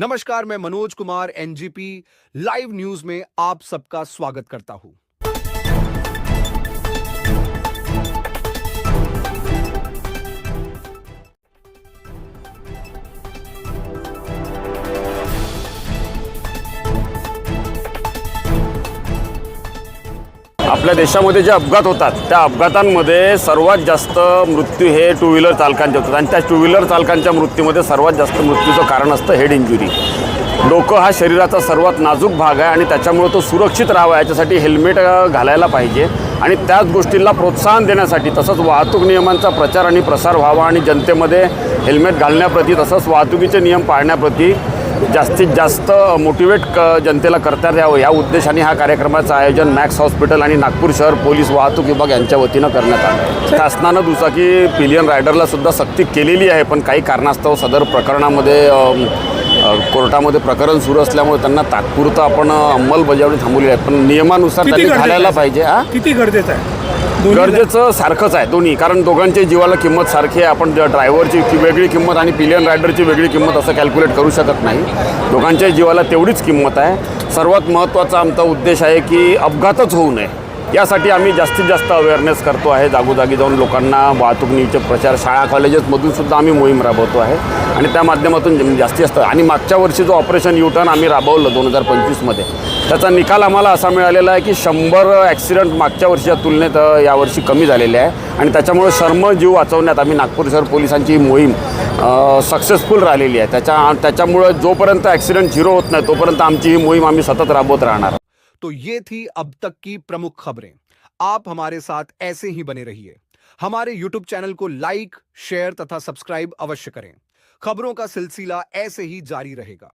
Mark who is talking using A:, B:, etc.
A: नमस्कार, मैं Manoj Kumar NGP live news में आप सबका स्वागत करता हूं।
B: आपल्या देशामध्ये जे अपघात होतात त्या अपघातांमध्ये सर्वात जास्त मृत्यू हे टू व्हीलर चालकांचे होतात आणि त्या टू व्हीलर चालकांच्या मृत्यूमध्ये सर्वात जास्त मृत्यूचं कारण असतं हेड इंजुरी। डोकं हा शरीराचा सर्वात नाजूक भाग आहे आणि त्याच्यामुळे तो सुरक्षित राहावा याच्यासाठी हेल्मेट घालायला पाहिजे आणि त्याच गोष्टींना प्रोत्साहन देण्यासाठी तसंच वाहतूक नियमांचा प्रचार आणि प्रसार व्हावा आणि जनतेमध्ये हेल्मेट घालण्याप्रती तसंच वाहतुकीचे नियम पाळण्याप्रती जास्तीत जास्त मोटिवेट जनतेला करता यावं या उद्देशाने हा कार्यक्रमाचं आयोजन मॅक्स हॉस्पिटल आणि नागपूर शहर पोलीस वाहतूक विभाग यांच्या वतीनं करण्यात आलं। शासनानं दुचाकी पिलियन रायडरला सुद्धा सक्ती केलेली आहे, पण काही कारणास्तव सदर प्रकरणामध्ये कोर्टामध्ये प्रकरण सुरू असल्यामुळे त्यांना तात्पुरतं आपण अंमलबजावणी थांबवली आहे, पण नियमानुसार त्यांनी घालायला पाहिजे।
C: किती गरजेचं आहे?
B: गरजेचं सारखंच आहे दोन्ही, कारण दोघांच्या जीवाला किंमत सारखी आहे। आपण ड्रायव्हरची वेगळी किंमत आणि पिलियन रायडरची वेगळी किंमत असं कॅल्क्युलेट करू शकत नाही। दोघांच्या जीवाला तेवढीच किंमत आहे। सर्वात महत्त्वाचा आमचा उद्देश आहे की अपघातच होऊ नये यासाठी आम्ही जास्तीत जास्त अवेअरनेस करतो आहे। जागोजागी जाऊन लोकांना वाहतूक नियमांचे प्रचार शाळा कॉलेजेसमधून सुद्धा आम्ही मोहीम राबवतो आहे आणि त्या माध्यमातून जास्तीत जास्त आणि मागच्या वर्षी जो ऑपरेशन यू टर्न आम्ही राबवलं 2025मध्ये त्याचा निकाल आम्हाला असा मिळालेला आहे की 100 ॲक्सिडेंट मागच्या वर्षीच्या तुलनेत यावर्षी कमी झालेले आहे आणि त्याच्यामुळे शर्म जीव वाचवण्यात आम्ही नागपूर शहर पोलिसांची मोहीम सक्सेसफुल राहिलेली आहे। त्याच्यामुळे जोपर्यंत ॲक्सिडेंट झिरो होत नाही तोपर्यंत आमची ही मोहीम आम्ही सतत राबवत राहणार।
A: तो ये थी अब तक की प्रमुख खबरें। आप हमारे साथ ऐसे ही बने रहिए। हमारे YouTube चैनल को लाइक, शेयर तथा सब्सक्राइब अवश्य करें। खबरों का सिलसिला ऐसे ही जारी रहेगा।